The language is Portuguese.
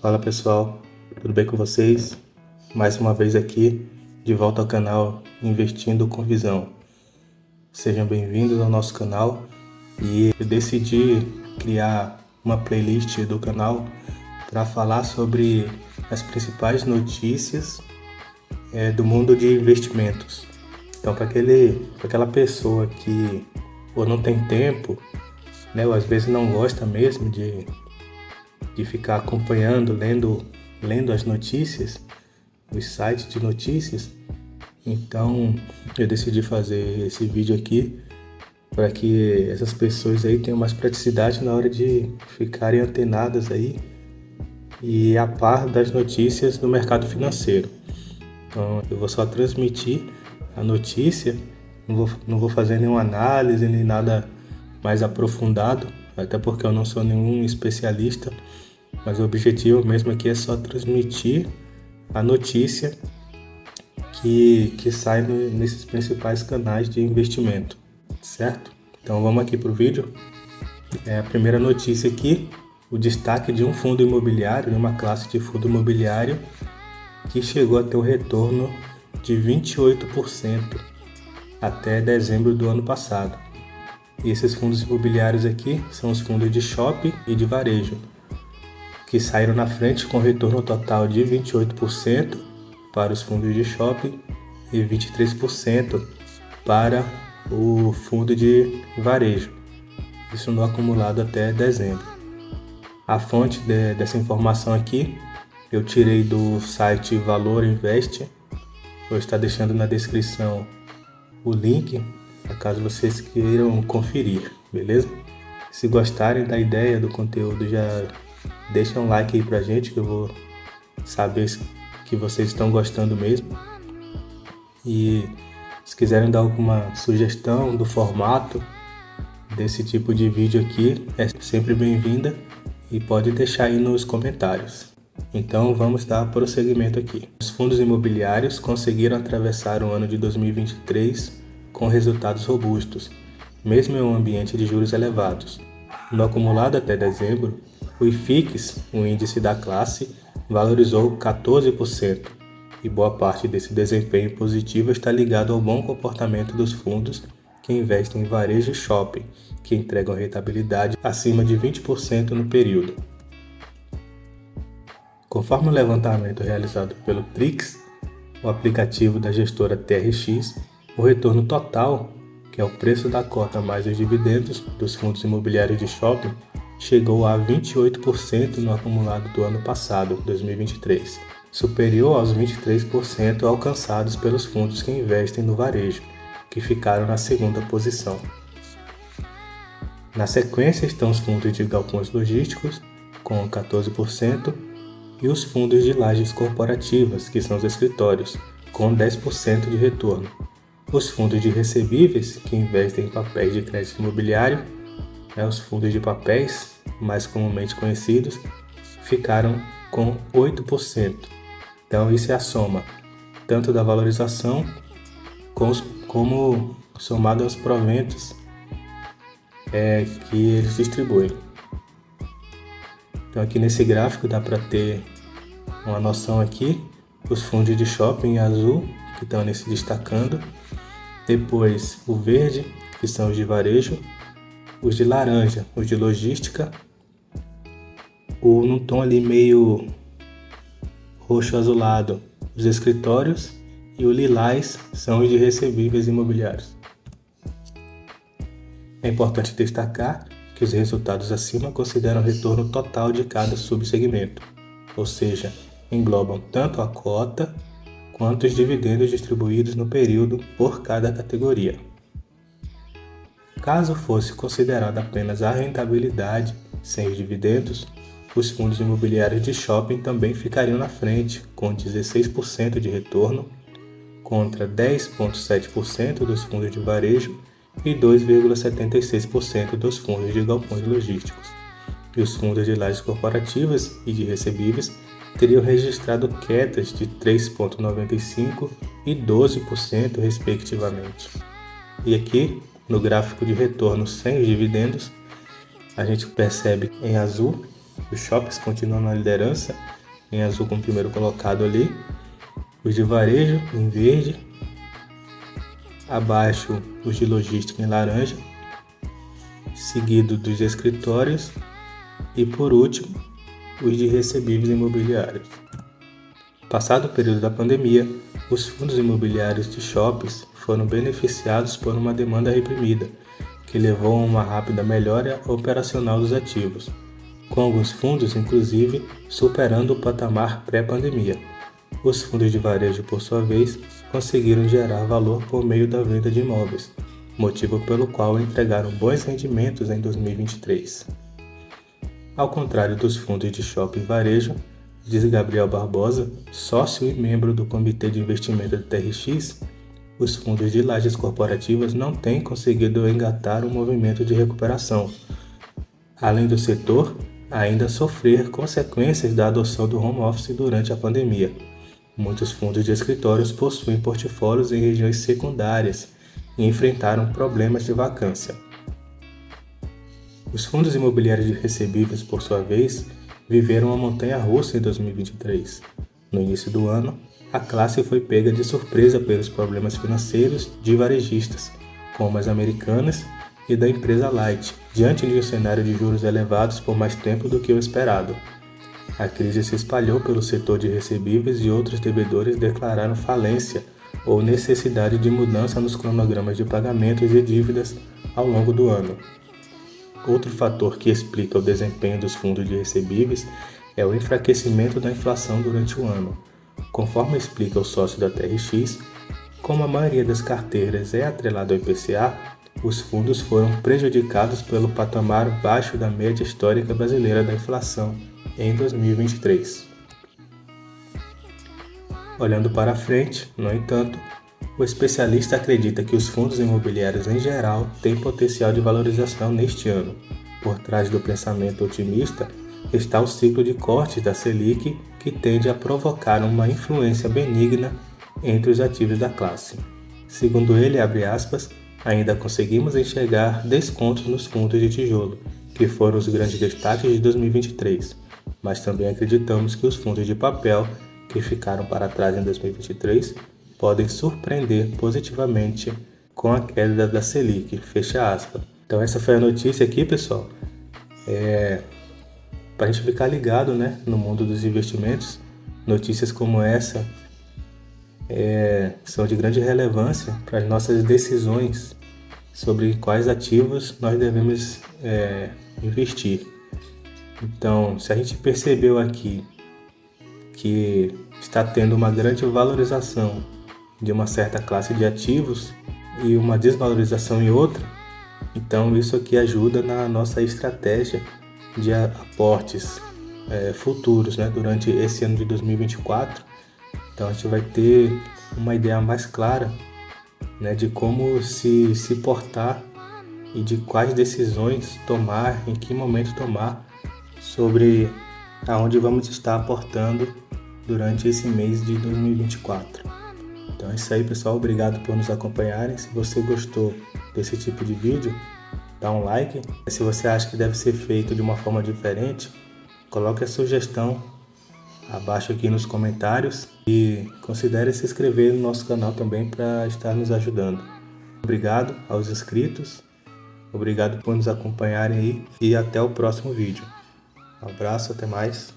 Fala pessoal, tudo bem com vocês? Mais uma vez aqui, de volta ao canal Investindo com Visão. Sejam bem-vindos ao nosso canal e eu decidi criar uma playlist do canal para falar sobre as principais notícias do mundo de investimentos. Então, para aquela pessoa que ou não tem tempo, né, ou às vezes não gosta mesmo de ficar acompanhando, lendo as notícias, os sites de notícias, então eu decidi fazer esse vídeo aqui para que essas pessoas aí tenham mais praticidade na hora de ficarem antenadas aí e a par das notícias do mercado financeiro. Então eu vou só transmitir a notícia, não vou fazer nenhuma análise nem nada mais aprofundado, até porque eu não sou nenhum especialista, mas o objetivo mesmo aqui é só transmitir a notícia que sai nesses principais canais de investimento, certo? Então vamos aqui para o vídeo. A primeira notícia aqui, o destaque de um fundo imobiliário, de uma classe de fundo imobiliário que chegou a ter um retorno de 28% até dezembro do ano passado. E esses fundos imobiliários aqui são os fundos de shopping e de varejo, que saíram na frente com retorno total de 28% para os fundos de shopping e 23% para o fundo de varejo. Isso no acumulado até dezembro. A fonte dessa informação aqui eu tirei do site Valor Invest. Vou estar deixando na descrição o link, caso vocês queiram conferir, beleza? Se gostarem da ideia do conteúdo, já deixa um like aí pra gente, que eu vou saber que vocês estão gostando mesmo. E se quiserem dar alguma sugestão do formato desse tipo de vídeo aqui, é sempre bem-vinda e pode deixar aí nos comentários. Então vamos dar prosseguimento aqui. Os fundos imobiliários conseguiram atravessar o ano de 2023 com resultados robustos, mesmo em um ambiente de juros elevados. No acumulado até dezembro, o IFIX, o índice da classe, valorizou 14%, e boa parte desse desempenho positivo está ligado ao bom comportamento dos fundos que investem em varejo e shopping, que entregam rentabilidade acima de 20% no período. Conforme o levantamento realizado pelo Trix, o aplicativo da gestora TRX, o retorno total, que é o preço da cota mais os dividendos dos fundos imobiliários de shopping, chegou a 28% no acumulado do ano passado, 2023, superior aos 23% alcançados pelos fundos que investem no varejo, que ficaram na segunda posição. Na sequência estão os fundos de galpões logísticos, com 14%, e os fundos de lajes corporativas, que são os escritórios, com 10% de retorno. Os fundos de recebíveis, que investem em papéis de crédito imobiliário, os fundos de papéis, mais comumente conhecidos, ficaram com 8%. Então isso é a soma, tanto da valorização como somado aos proventos que eles distribuem. Então aqui nesse gráfico dá para ter uma noção aqui, os fundos de shopping em azul, que estão nesse destacando, depois o verde, que são os de varejo, os de laranja, os de logística, num tom ali meio roxo azulado, os escritórios, e o lilás são os de recebíveis imobiliários. É importante destacar que os resultados acima consideram o retorno total de cada subsegmento, ou seja, englobam tanto a cota quanto os dividendos distribuídos no período por cada categoria. Caso fosse considerada apenas a rentabilidade sem os dividendos, os fundos imobiliários de shopping também ficariam na frente, com 16% de retorno, contra 10,7% dos fundos de varejo e 2,76% dos fundos de galpões logísticos. E os fundos de lajes corporativas e de recebíveis teriam registrado quedas de 3,95% e 12%, respectivamente. E aqui, no gráfico de retorno sem os dividendos, a gente percebe em azul Os shoppings continuam na liderança, em azul com o primeiro colocado ali. Os de varejo, em verde. Abaixo, os de logística em laranja. Seguido dos escritórios. E por último, os de recebíveis imobiliários. Passado o período da pandemia, os fundos imobiliários de shoppings foram beneficiados por uma demanda reprimida, que levou a uma rápida melhora operacional dos ativos, com alguns fundos, inclusive, superando o patamar pré-pandemia. Os fundos de varejo, por sua vez, conseguiram gerar valor por meio da venda de imóveis, motivo pelo qual entregaram bons rendimentos em 2023. Ao contrário dos fundos de shopping e varejo, diz Gabriel Barbosa, sócio e membro do Comitê de Investimento do TRX, os fundos de lajes corporativas não têm conseguido engatar um movimento de recuperação, além do setor ainda sofrer consequências da adoção do home office durante a pandemia. Muitos fundos de escritórios possuem portfólios em regiões secundárias e enfrentaram problemas de vacância. Os fundos imobiliários de recebíveis, por sua vez, viveram uma montanha-russa em 2023. No início do ano, a classe foi pega de surpresa pelos problemas financeiros de varejistas, como as Americanas e da empresa Light, diante de um cenário de juros elevados por mais tempo do que o esperado. A crise se espalhou pelo setor de recebíveis e outros devedores declararam falência ou necessidade de mudança nos cronogramas de pagamentos e dívidas ao longo do ano. Outro fator que explica o desempenho dos fundos de recebíveis é o enfraquecimento da inflação durante o ano. Conforme explica o sócio da TRX, como a maioria das carteiras é atrelada ao IPCA, os fundos foram prejudicados pelo patamar baixo da média histórica brasileira da inflação em 2023. Olhando para frente, no entanto, o especialista acredita que os fundos imobiliários em geral têm potencial de valorização neste ano. Por trás do pensamento otimista está o ciclo de cortes da Selic, que tende a provocar uma influência benigna entre os ativos da classe. Segundo ele, abre aspas, ainda conseguimos enxergar descontos nos fundos de tijolo, que foram os grandes destaques de 2023, mas também acreditamos que os fundos de papel, que ficaram para trás em 2023, podem surpreender positivamente com a queda da Selic, fecha aspas. Então essa foi a notícia aqui, pessoal. Para a gente ficar ligado, né, no mundo dos investimentos, notícias como essa são de grande relevância para as nossas decisões sobre quais ativos nós devemos investir. Então, se a gente percebeu aqui que está tendo uma grande valorização de uma certa classe de ativos e uma desvalorização em outra, então isso aqui ajuda na nossa estratégia de aportes futuros, né, durante esse ano de 2024. Então a gente vai ter uma ideia mais clara, né, de como se portar e de quais decisões tomar, em que momento tomar, sobre aonde vamos estar aportando durante esse mês de 2024. Então é isso aí, pessoal. Obrigado por nos acompanharem. Se você gostou desse tipo de vídeo, dá um like. Se você acha que deve ser feito de uma forma diferente, coloque a sugestão abaixo aqui nos comentários e considere se inscrever no nosso canal também para estar nos ajudando. Obrigado aos inscritos, obrigado por nos acompanharem aí e até o próximo vídeo. Um abraço, até mais.